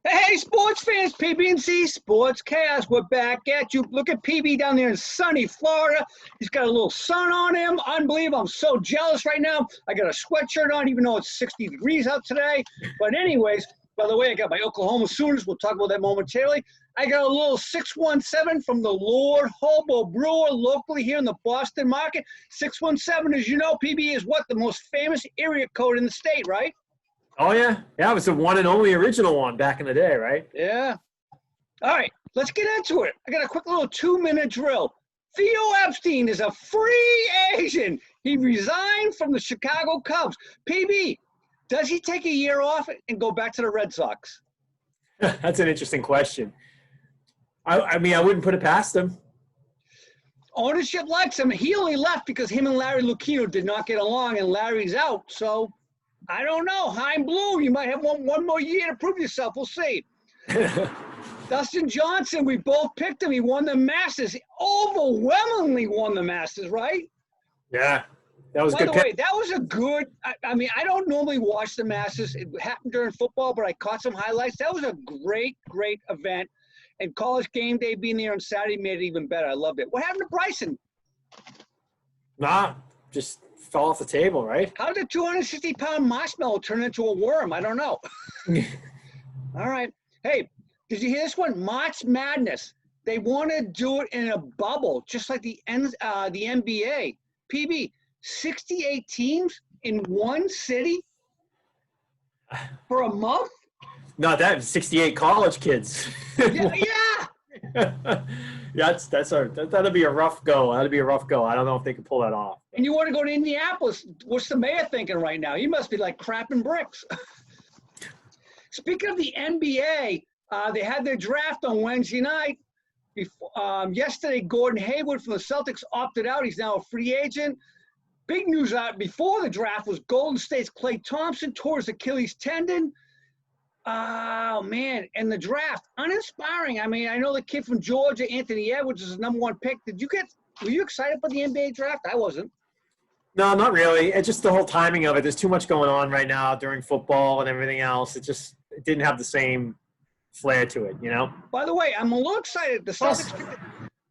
Hey, sports fans, PB&C Sports Chaos. We're back at you. Look at PB down there in sunny Florida. He's got a little sun on him. Unbelievable. I'm so jealous right now. I got a sweatshirt on, even though it's 60 degrees out today. But anyways, by the way, I got my Oklahoma Sooners. We'll talk about that momentarily. I got a little 617 from the Lord Hobo Brewer locally here in the Boston market. 617, as you know, PB is what? The most famous area code in the state, right? Oh, yeah. Yeah, it was the one and only original one back in the day, right? Yeah. All right, let's get into it. I got a quick little 2-minute drill. Theo Epstein is a free agent. He resigned from the Chicago Cubs. PB, does he take a year off and go back to the Red Sox? That's an interesting question. I mean, I wouldn't put it past him. Ownership likes him. He only left because him and Larry Lucchino did not get along, and Larry's out. So, I don't know. Heim Blue, you might have one more year to prove yourself. We'll see. Dustin Johnson, we both picked him. He won the Masters. He overwhelmingly won the Masters, right? Yeah, that was By good. the way, that was a good – I mean, I don't normally watch the Masters. It happened during football, but I caught some highlights. That was a great, great event. And College Game Day being there on Saturday made it even better. I loved it. What happened to Bryson? Nah, just fell off the table, right? How did a 260-pound marshmallow turn into a worm? I don't know. All right. Hey, did you hear this one? March Madness. They want to do it in a bubble, just like the NBA. PB, 68 teams in one city for a month? No, that 68 college kids. Yeah. Yeah, that'll be a rough go. That'll be a rough go. I don't know if they can pull that off. And you want to go to Indianapolis. What's the mayor thinking right now? He must be like crapping bricks. Speaking of the NBA, they had their draft on Wednesday night. Yesterday, Gordon Hayward from the Celtics opted out. He's now a free agent. Big news out before the draft was Golden State's Klay Thompson tore his Achilles tendon. Oh, man. And the draft, uninspiring. I mean, I know the kid from Georgia, Anthony Edwards, is the #1 pick. Were you excited for the NBA draft? I wasn't. No, not really. It's just the whole timing of it. There's too much going on right now during football and everything else. It didn't have the same flair to it, you know? By the way, I'm a little excited. The Celtics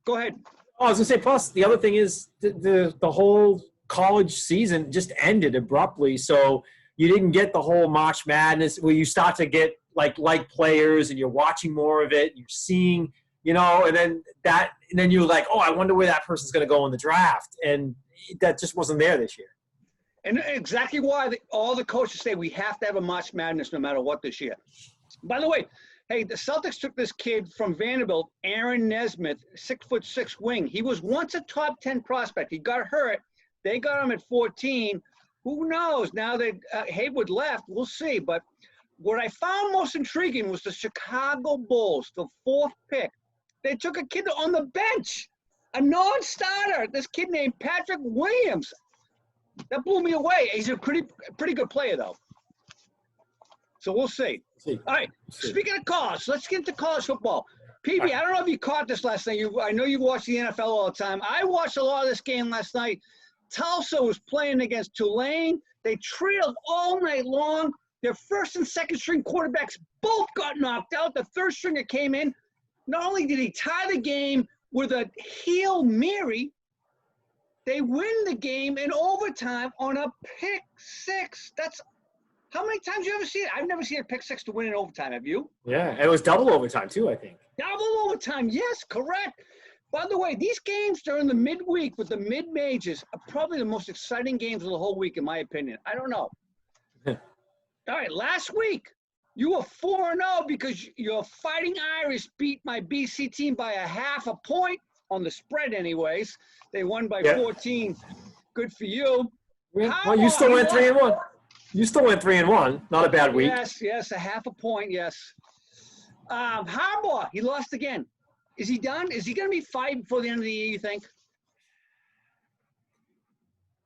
go ahead. Oh, I was going to say, plus, the other thing is the whole college season just ended abruptly, so you didn't get the whole March Madness where you start to get, like players and you're watching more of it, you're seeing, you know, and then you're like, oh, I wonder where that person's going to go in the draft, and that just wasn't there this year. And exactly why all the coaches say we have to have a March Madness no matter what this year. By the way, hey, the Celtics took this kid from Vanderbilt, Aaron Nesmith, 6'6" wing. He was once a top 10 prospect. He got hurt. They got him at 14. Who knows? Now that Hayward left, we'll see. But what I found most intriguing was the Chicago Bulls, the 4th pick. They took a kid on the bench, a non-starter, this kid named Patrick Williams. That blew me away. He's a pretty good player, though. So we'll see. All right, speaking of college, let's get into college football. PB, I don't know if you caught this last night. I know you watch the NFL all the time. I watched a lot of this game last night. Tulsa was playing against Tulane. They trailed all night long. Their first and second string quarterbacks both got knocked out. The third stringer came in. Not only did he tie the game with a Hail Mary, they win the game in overtime on a pick six. That's how many times you ever see it? I've never seen a pick six to win in overtime. Have you? Yeah, it was double overtime too, I think. Double overtime, yes, correct. By the way, these games during the midweek with the mid-majors are probably the most exciting games of the whole week, in my opinion. I don't know. All right, last week, you were 4-0 because your Fighting Irish beat my BC team by a half a point on the spread anyways. They won by 14. Good for you. Well, you still went 3-1. You still went 3-1. Not a bad week. Yes, a half a point, yes. Harbaugh, he lost again. Is he done? Is he going to be fighting before the end of the year, you think?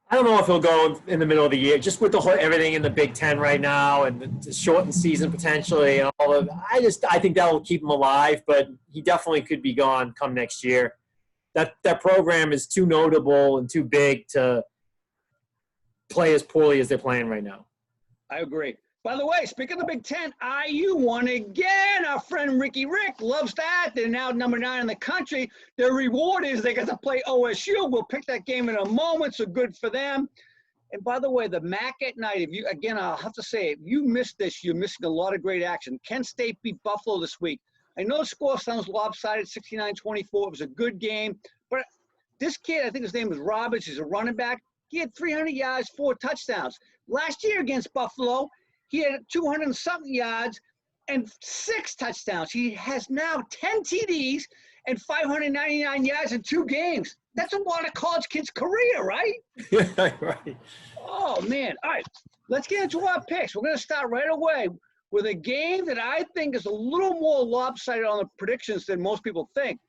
I don't know if he'll go in the middle of the year, just with the whole everything in the Big Ten right now and the shortened season potentially and all of. I think that will keep him alive, but he definitely could be gone come next year. That program is too notable and too big to play as poorly as they're playing right now. I agree. By the way, speaking of the Big Ten, IU won again. Our friend Ricky Rick loves that. They're now number 9 in the country. Their reward is they get to play OSU. We'll pick that game in a moment, so good for them. And by the way, the MAC at night, if you, again, I'll have to say, if you missed this, you're missing a lot of great action. Kent State beat Buffalo this week. I know the score sounds lopsided, 69-24. It was a good game. But this kid, I think his name was Roberts, he's a running back. He had 300 yards, 4 touchdowns. Last year against Buffalo, he had 200 and something yards and 6 touchdowns. He has now 10 TDs and 599 yards in 2 games. That's a lot of college kids' career, right? Yeah, right. Oh, man. All right, let's get into our picks. We're going to start right away with a game that I think is a little more lopsided on the predictions than most people think.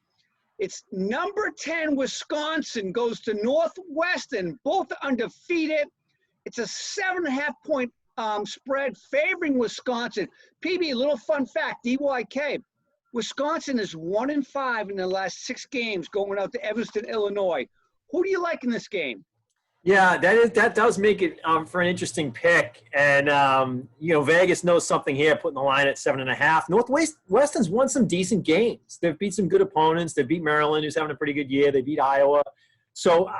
It's number 10 Wisconsin goes to Northwestern, both undefeated. It's a 7.5-point spread favoring Wisconsin. PB, a little fun fact, DYK. Wisconsin is 1-5 in the last 6 games going out to Evanston, Illinois. Who do you like in this game? Yeah, that does make it for an interesting pick. And, Vegas knows something here, putting the line at 7.5. Northwestern's won some decent games. They've beat some good opponents. They beat Maryland, who's having a pretty good year. They beat Iowa. So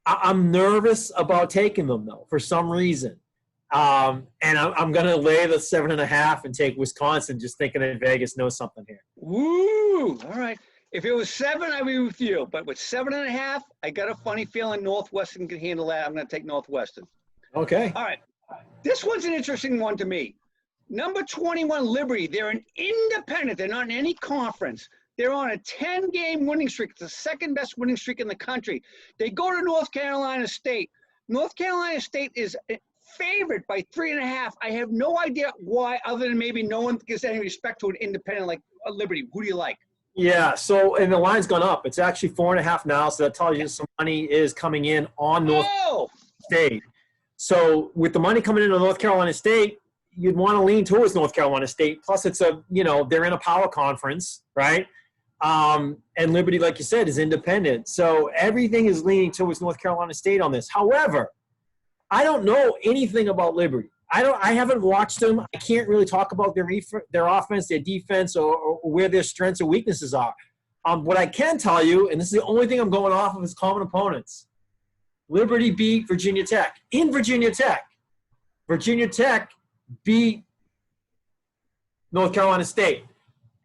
I'm nervous about taking them, though, for some reason. And I'm going to lay the 7.5 and take Wisconsin, just thinking that Vegas knows something here. Woo! All right. If it was 7, I'd be with you. But with 7.5, I got a funny feeling Northwestern can handle that. I'm going to take Northwestern. Okay. All right. This one's an interesting one to me. Number 21, Liberty. They're an independent. They're not in any conference. They're on a 10-game winning streak. It's the second best winning streak in the country. They go to North Carolina State. North Carolina State is favored by 3.5. I have no idea why, other than maybe no one gives any respect to an independent like Liberty. Who do you like? Yeah, so, and the line's gone up. It's actually 4.5 now, so that tells you some money is coming in on North State. So with the money coming into North Carolina State, you'd want to lean towards North Carolina State. Plus it's they're in a power conference, right? And Liberty, like you said, is independent. So everything is leaning towards North Carolina State on this. However, I don't know anything about Liberty. I haven't watched them. I can't really talk about their offense, their defense, or where their strengths or weaknesses are. What I can tell you, and this is the only thing I'm going off of, is common opponents. Liberty beat Virginia Tech in Virginia Tech. Virginia Tech beat North Carolina State.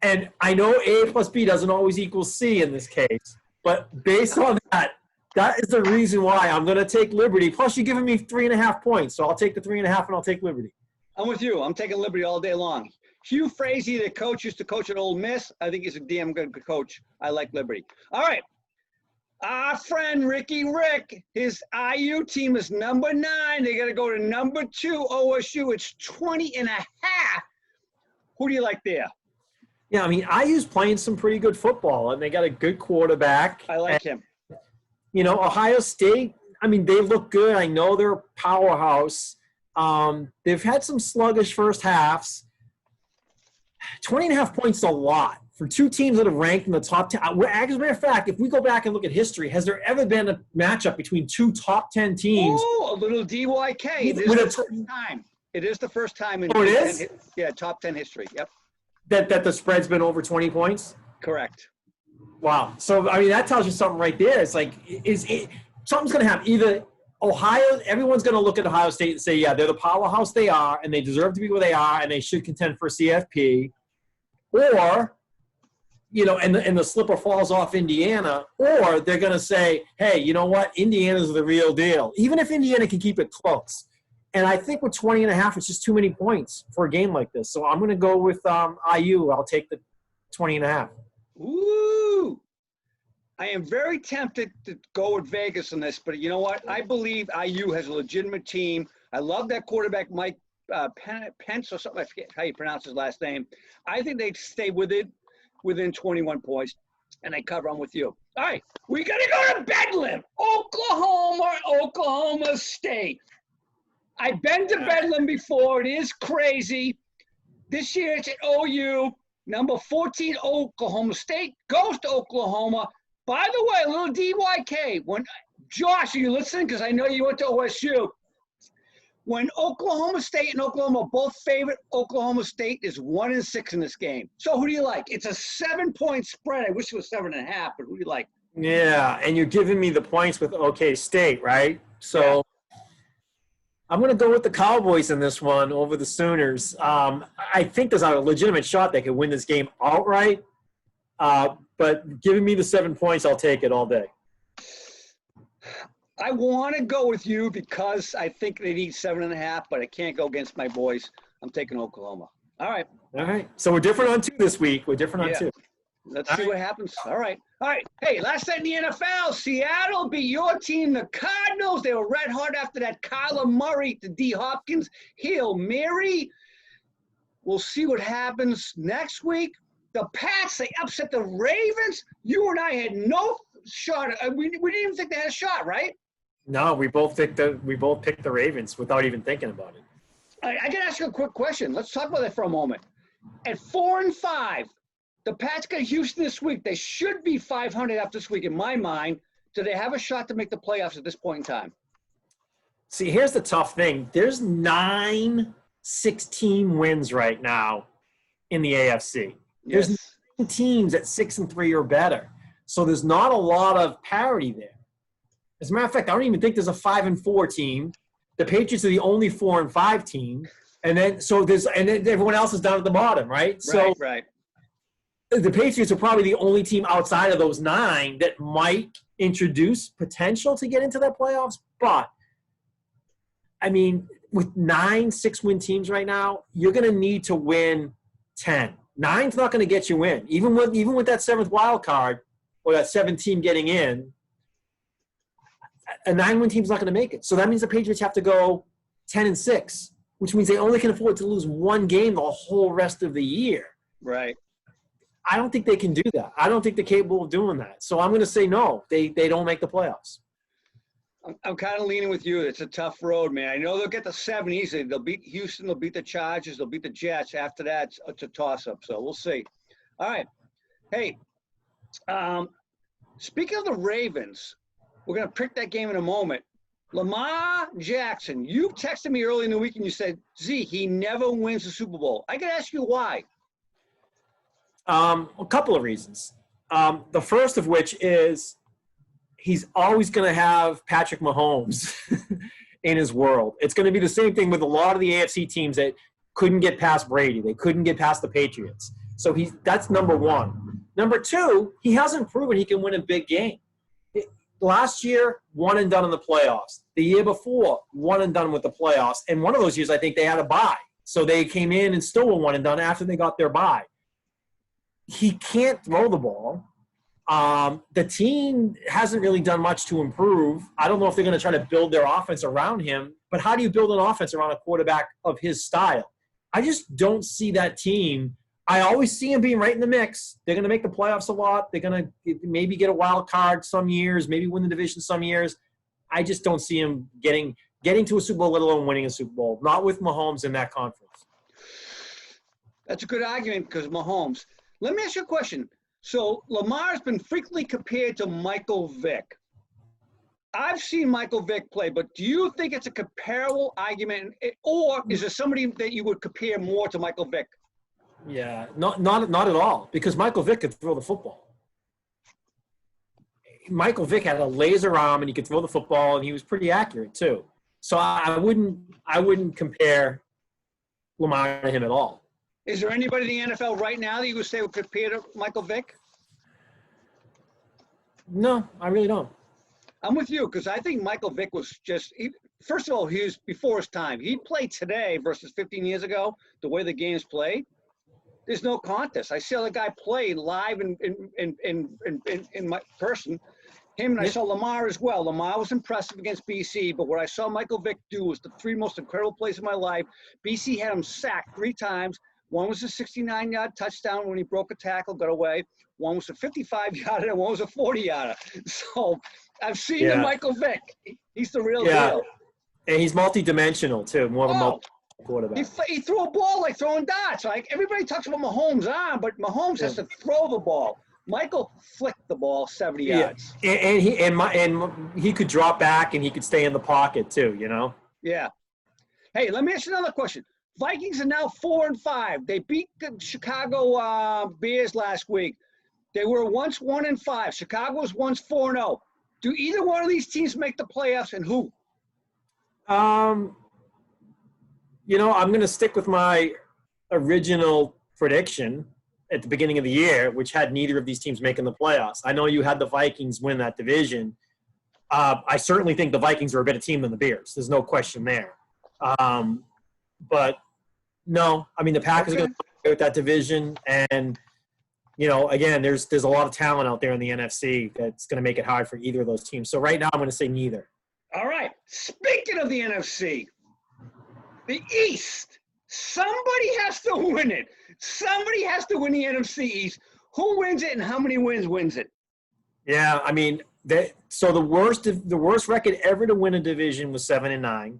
And I know A plus B doesn't always equal C in this case, but based on that, that is the reason why I'm going to take Liberty. Plus, you're giving me 3.5 points, so I'll take the 3.5 and I'll take Liberty. I'm with you. I'm taking Liberty all day long. Hugh Frazee, the coach, used to coach at Ole Miss. I think he's a damn good coach. I like Liberty. All right. Our friend Ricky Rick, his IU team is number 9. They got to go to number 2, OSU. It's 20.5. Who do you like there? Yeah, I mean, IU's playing some pretty good football, and they got a good quarterback. I like him. Ohio State, I mean, they look good. I know they're a powerhouse. They've had some sluggish first halves. 20.5 points is a lot for 2 teams that have ranked in the top 10. As a matter of fact, if we go back and look at history, has there ever been a matchup between 2 top 10 teams? Oh, a little DYK. It is the first time. It is the first time in it is? top 10 history. Yep. That the spread's been over 20 points? Correct. Wow. So, I mean, that tells you something right there. It's like, something's going to happen. Either Ohio, everyone's going to look at Ohio State and say, yeah, they're the powerhouse they are, and they deserve to be where they are, and they should contend for CFP. Or, and the slipper falls off Indiana. Or they're going to say, hey, you know what? Indiana's the real deal. Even if Indiana can keep it close. And I think with 20.5, it's just too many points for a game like this. So I'm going to go with IU. I'll take the 20.5. Ooh. I am very tempted to go with Vegas on this, but you know what? I believe IU has a legitimate team. I love that quarterback, Mike Pence or something. I forget how you pronounce his last name. I think they stay within 21 points, and they cover. I'm with you. All right, we got to go to Bedlam, Oklahoma State. I've been to Bedlam before. It is crazy. This year it's at OU. Number 14, Oklahoma State goes to Oklahoma. By the way, a little DYK. Josh, are you listening? Because I know you went to OSU. When Oklahoma State and Oklahoma both favorite, Oklahoma State is 1-6 in this game. So who do you like? It's a 7-point spread. I wish it was 7.5, but who do you like? Yeah, and you're giving me the points with OK State, right? So I'm going to go with the Cowboys in this one over the Sooners. I think there's a legitimate shot they could win this game outright. But giving me the 7 points, I'll take it all day. I want to go with you because I think they need 7.5, but I can't go against my boys. I'm taking Oklahoma. All right. All right. So we're different on 2 this week. We're different on 2. Let's see what happens. All right. All right. Hey, last night in the NFL, Seattle beat your team, the Cardinals. They were red hot after that Kyler Murray to D. Hopkins Hail Mary. We'll see what happens next week. The Pats, they upset the Ravens. You and I had no shot. We didn't even think they had a shot, right? No, we both picked the Ravens without even thinking about it. I can ask you a quick question. Let's talk about that for a moment. At 4-5, the Pats got Houston this week. They should be 500 after this week, in my mind. Do they have a shot to make the playoffs at this point in time? See, here's the tough thing. There's 9 6-team wins right now in the AFC. Yes. There's 9 teams at 6-3 or better. So there's not a lot of parity there. As a matter of fact, I don't even think there's a 5-4 team. The Patriots are the only 4-5 team. And then everyone else is down at the bottom, right? Right. The Patriots are probably the only team outside of those 9 that might introduce potential to get into that playoffs. But, I mean, with 9 6-win teams right now, you're going to need to win 10. 9's not going to get you in. Even with that 7th wild card or that 7th team getting in, a 9-win team's not going to make it. So that means the Patriots have to go 10-6, which means they only can afford to lose 1 game the whole rest of the year. Right. I don't think they can do that. I don't think they're capable of doing that. So I'm going to say no. They don't make the playoffs. I'm kind of leaning with you. It's a tough road, man. I know they'll get the 7 easily. They'll beat Houston. They'll beat the Chargers. They'll beat the Jets. After that, it's a toss-up. So we'll see. All right. Hey, speaking of the Ravens, we're going to pick that game in a moment. Lamar Jackson, you texted me early in the week and you said, Z, he never wins the Super Bowl. I can ask you why. A couple of reasons. The first of which is he's always going to have Patrick Mahommes in his world. It's going to be the same thing with a lot of the AFC teams that couldn't get past Brady. They couldn't get past the Patriots. So that's number one. Number two, he hasn't proven he can win a big game. Last year, one and done in the playoffs. The year before, one and done with the playoffs. And one of those years, I think they had a bye. So they came in and still were one and done after they got their bye. He can't throw the ball. The team hasn't really done much to improve. I don't know if they're going to try to build their offense around him. But how do you build an offense around a quarterback of his style? I just don't see that team. I always see him being right in the mix. They're going to make the playoffs a lot. They're going to maybe get a wild card some years, maybe win the division some years. I just don't see him getting to a Super Bowl, let alone winning a Super Bowl. Not with Mahomes in that conference. That's a good argument because Mahomes. Let me ask you a question. So Lamar's been frequently compared to Michael Vick. I've seen Michael Vick play, but do you think it's a comparable argument, or is there somebody that you would compare more to Michael Vick? Yeah, not at all, because Michael Vick could throw the football. Michael Vick had a laser arm, and he could throw the football, and he was pretty accurate too. So I wouldn't compare Lamar to him at all. Is there anybody in the NFL right now that you would say would compare to Michael Vick? No, I really don't. I'm with you because I think Michael Vick was first of all, he was before his time. He played today versus 15 years ago, the way the game's played. There's no contest. I saw the guy play live in my person. Him and I saw Lamar as well. Lamar was impressive against BC, but what I saw Michael Vick do was the 3 most incredible plays of my life. BC had him sacked 3 times. One was a 69-yard touchdown when he broke a tackle, got away. One was a 55-yarder, and one was a 40-yarder. So I've seen the Michael Vick. He's the real deal. And he's multi-dimensional too, more of a multi-quarterback. He threw a ball like throwing darts. Like everybody talks about Mahomes' arm, but Mahomes has to throw the ball. Michael flicked the ball 70 yards. And he could drop back and he could stay in the pocket too, you know? Yeah. Hey, let me ask you another question. Vikings are now 4-5. They beat the Chicago Bears last week. They were once 1-5. Chicago was once 4-0. Do either one of these teams make the playoffs, and who? I'm going to stick with my original prediction at the beginning of the year, which had neither of these teams making the playoffs. I know you had the Vikings win that division. I certainly think the Vikings are a better team than the Bears. There's no question there. But no, I mean, the Packers are going to play with that division. And, again, there's a lot of talent out there in the NFC that's going to make it hard for either of those teams. So right now I'm going to say neither. All right. Speaking of the NFC, the East, somebody has to win it. Somebody has to win the NFC East. Who wins it and how many wins it? Yeah, I mean, so the worst record ever to win a division was 7-9.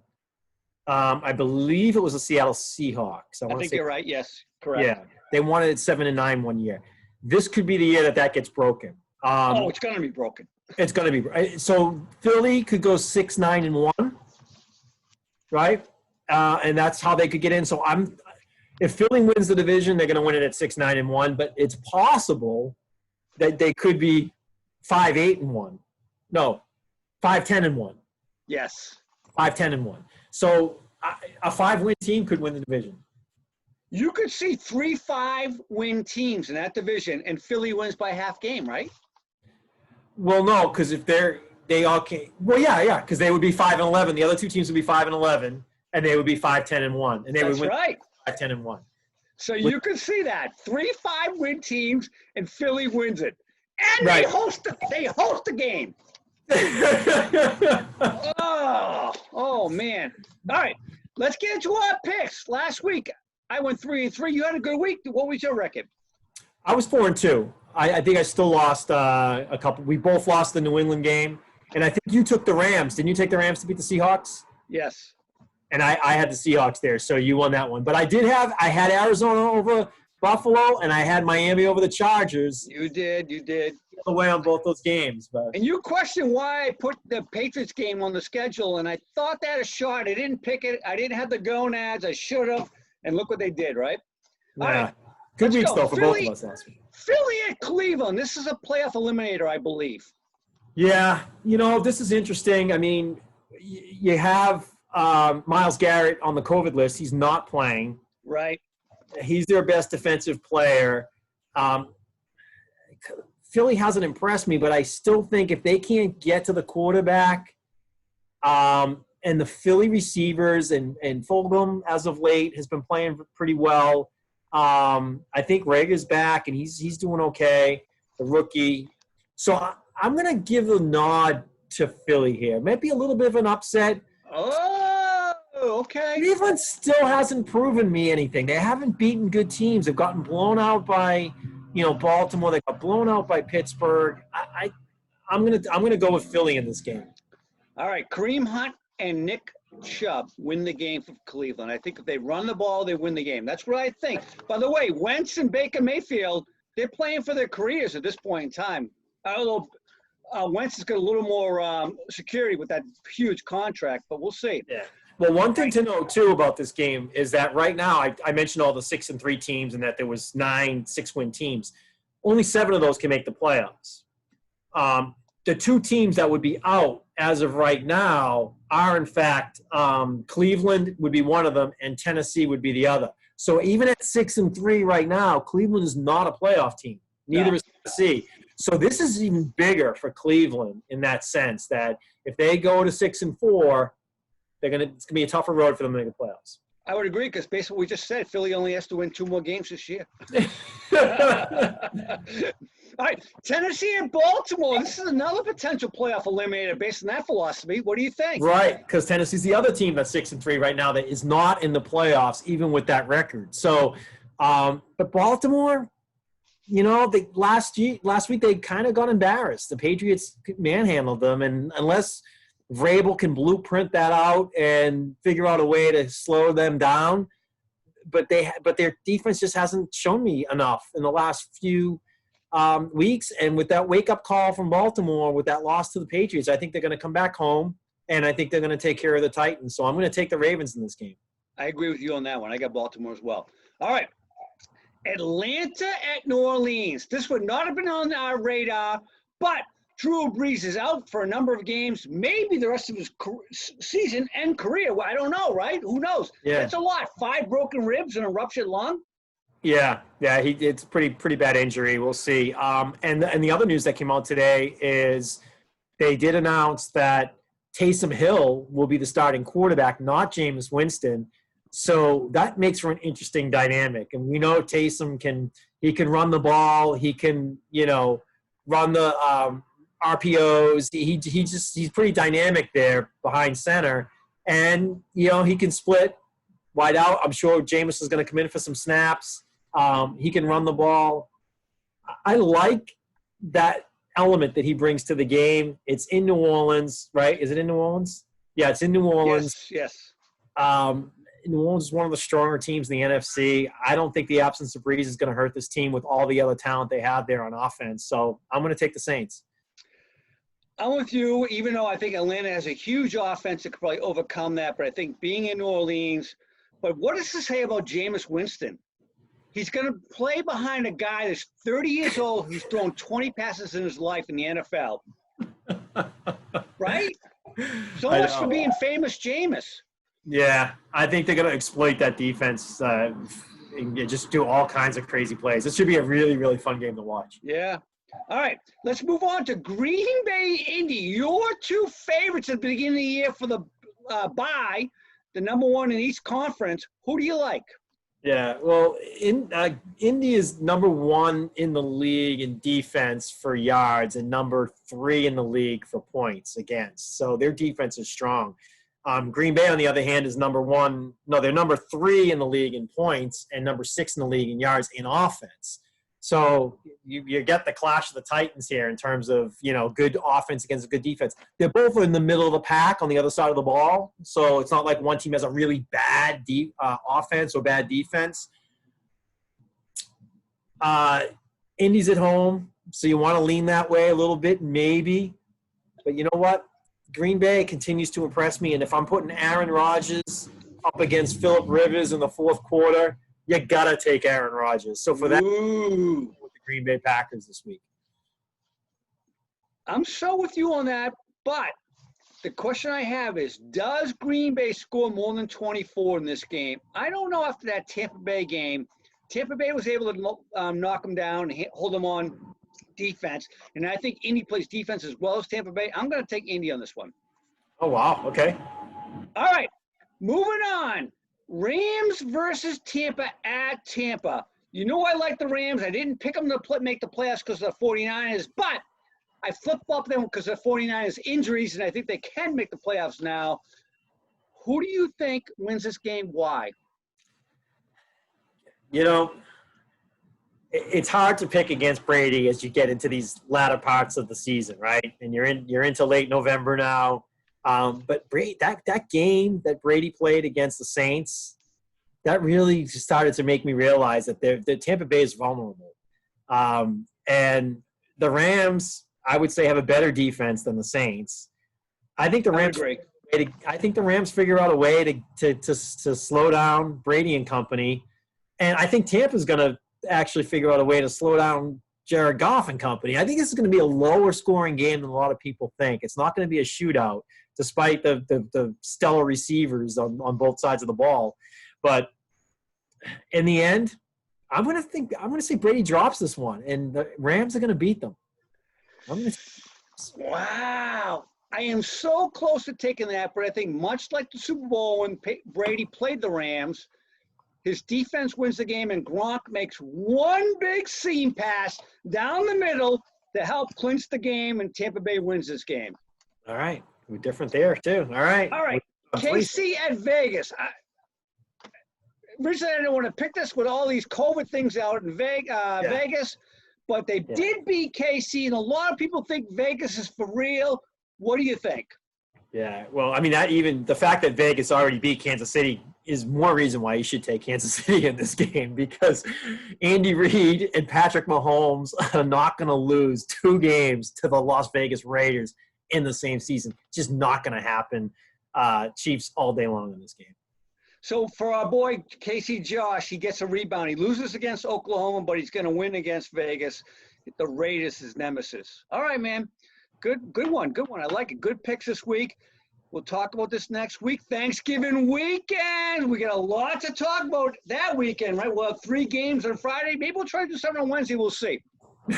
I believe it was the Seattle Seahawks. I think you're right. Yes, correct. Yeah, they won it at 7-9 one year. This could be the year that gets broken. It's going to be broken. It's going to be. So Philly could go 6-9-1, right? And that's how they could get in. So if Philly wins the division, they're going to win it at 6-9-1. But it's possible that they could be 5-8-1. No, 5-10-1. Yes. 5-10-1. So a 5-win team could win the division. You could see 3 5-win teams in that division, and Philly wins by half game, right? Well, no, because if they all came. Well, yeah, because they would be 5-11. The other two teams would be 5-11, and they would be 5-10-1, and they would win 5-10-1. So you could see that 3 5-win teams, and Philly wins it, and right. They host the game. oh man! All right, let's get into our picks. Last week I went 3-3. You had a good week. What was your record? I was 4-2. I think I still lost a couple. We both lost the New England game, and I think you took the Rams. Didn't you take the Rams to beat the Seahawks? Yes. And I had the Seahawks there, so you won that one. But I had Arizona over Buffalo, and I had Miami over the Chargers. You did. Away on both those games. But. And you questioned why I put the Patriots game on the schedule, and I thought that a shot. I didn't pick it. I didn't have the gonads. I should have. And look what they did, right? Yeah. All right. Good weeks, though, for both of us last week. Philly at Cleveland. This is a playoff eliminator, I believe. Yeah. This is interesting. I mean, you have Myles Garrett on the COVID list. He's not playing. Right. He's their best defensive player. Philly hasn't impressed me, but I still think if they can't get to the quarterback and the Philly receivers and Fulgham as of late has been playing pretty well. I think Rager's back, and he's doing okay, the rookie. So I'm going to give the nod to Philly here. Might be a little bit of an upset. Oh, okay. Cleveland still hasn't proven me anything. They haven't beaten good teams. They've gotten blown out by, Baltimore. They got blown out by Pittsburgh. I'm gonna go with Philly in this game. All right, Kareem Hunt and Nick Chubb win the game for Cleveland. I think if they run the ball, they win the game. That's what I think. By the way, Wentz and Baker Mayfield, they're playing for their careers at this point in time. Although Wentz has got a little more security with that huge contract, but we'll see. Yeah. Well, one thing to know, too, about this game is that right now I mentioned all the 6-3 teams and that there was 9 6-win teams. Only 7 of those can make the playoffs. The 2 teams that would be out as of right now are, in fact, Cleveland would be one of them and Tennessee would be the other. So even at 6-3 right now, Cleveland is not a playoff team. Neither is Tennessee. So this is even bigger for Cleveland in that sense that if they go to 6-4, it's going to be a tougher road for them to make the playoffs. I would agree because based on what we just said, Philly only has to win 2 more games this year. All right, Tennessee and Baltimore. This is another potential playoff eliminator based on that philosophy. What do you think? Right, because Tennessee's the other team that's 6-3 right now that is not in the playoffs, even with that record. So, but Baltimore, last week they kind of got embarrassed. The Patriots manhandled them, and unless Vrabel can blueprint that out and figure out a way to slow them down, but their defense just hasn't shown me enough in the last few weeks. And with that wake-up call from Baltimore, with that loss to the Patriots, I think they're going to come back home, and I think they're going to take care of the Titans. So I'm going to take the Ravens in this game. I agree with you on that one. I got Baltimore as well. All right. Atlanta at New Orleans. This would not have been on our radar, but Drew Brees is out for a number of games, maybe the rest of his season and career. Well, I don't know, right? Who knows? Yeah. That's a lot. 5 broken ribs and a ruptured lung. Yeah. It's pretty bad injury. We'll see. And the other news that came out today is they did announce that Taysom Hill will be the starting quarterback, not Jameis Winston. So that makes for an interesting dynamic. And we know Taysom can run the ball. He can, run the RPOs. He's pretty dynamic there behind center. And, he can split wide out. I'm sure Jameis is going to come in for some snaps. He can run the ball. I like that element that he brings to the game. It's in New Orleans, right? Is it in New Orleans? Yeah, it's in New Orleans. Yes. New Orleans is one of the stronger teams in the NFC. I don't think the absence of Brees is going to hurt this team with all the other talent they have there on offense. So I'm going to take the Saints. I'm with you, even though I think Atlanta has a huge offense that could probably overcome that. But I think being in New Orleans, but what does this say about Jameis Winston? He's going to play behind a guy that's 30 years old who's thrown 20 passes in his life in the NFL. Right? So much for being famous Jameis. Yeah, I think they're going to exploit that defense and just do all kinds of crazy plays. This should be a really, really fun game to watch. Yeah. All right, let's move on to Green Bay, Indy. Your 2 favorites at the beginning of the year for the bye, the number 1 in each conference. Who do you like? Yeah, well, Indy is number 1 in the league in defense for yards and number 3 in the league for points against. So their defense is strong. Green Bay, on the other hand, is they're number 3 in the league in points and number 6 in the league in yards in offense. So you get the clash of the Titans here in terms of, good offense against a good defense. They're both in the middle of the pack on the other side of the ball. So it's not like one team has a really bad offense or bad defense. Indy's at home, so you want to lean that way a little bit, maybe. But you know what? Green Bay continues to impress me, and if I'm putting Aaron Rodgers up against Phillip Rivers in the fourth quarter, you got to take Aaron Rodgers. So for that, with the Green Bay Packers this week. I'm so with you on that, but the question I have is, does Green Bay score more than 24 in this game? I don't know after that Tampa Bay game. Tampa Bay was able to knock them down and hold them on defense, and I think Indy plays defense as well as Tampa Bay. I'm going to take Indy on this one. Oh, wow. Okay. All right. Moving on. Rams versus Tampa at Tampa. You know I like the Rams. I didn't pick them to make the playoffs because of the 49ers, but I flip-flopped them because of the 49ers injuries, and I think they can make the playoffs now. Who do you think wins this game? Why? It's hard to pick against Brady as you get into these latter parts of the season, right? And you're into late November now. But Brady, that game that Brady played against the Saints, that really started to make me realize that the Tampa Bay is vulnerable. And the Rams, I would say, have a better defense than the Saints. I think the Rams figure out a way to slow down Brady and company. And I think Tampa's going to actually figure out a way to slow down Jared Goff and company. I think this is going to be a lower scoring game than a lot of people think. It's not going to be a shootout, despite the stellar receivers on both sides of the ball. But in the end, I'm going to say Brady drops this one, and the Rams are going to beat them. Wow. I am so close to taking that, but I think much like the Super Bowl when Brady played the Rams, his defense wins the game, and Gronk makes one big seam pass down the middle to help clinch the game, and Tampa Bay wins this game. All right. We're different there, too. All right. KC at Vegas. Originally, I didn't want to pick this with all these COVID things out in Vegas, but they did beat KC, and a lot of people think Vegas is for real. What do you think? Yeah, well, I mean, the fact that Vegas already beat Kansas City is more reason why you should take Kansas City in this game, because Andy Reid and Patrick Mahommes are not going to lose 2 games to the Las Vegas Raiders in the same season. Just not going to happen. Chiefs all day long in this game. So for our boy Casey Josh, he gets a rebound. He loses against Oklahoma, but he's going to win against Vegas. The Raiders is nemesis. All right, man. Good one. I like it. Good picks this week. We'll talk about this next week. Thanksgiving weekend. We got a lot to talk about that weekend, right? We'll have 3 games on Friday. Maybe we'll try to do something on Wednesday. We'll see.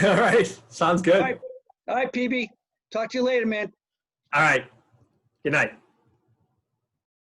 All right. Sounds good. All right, PB. Talk to you later, man. All right. Good night.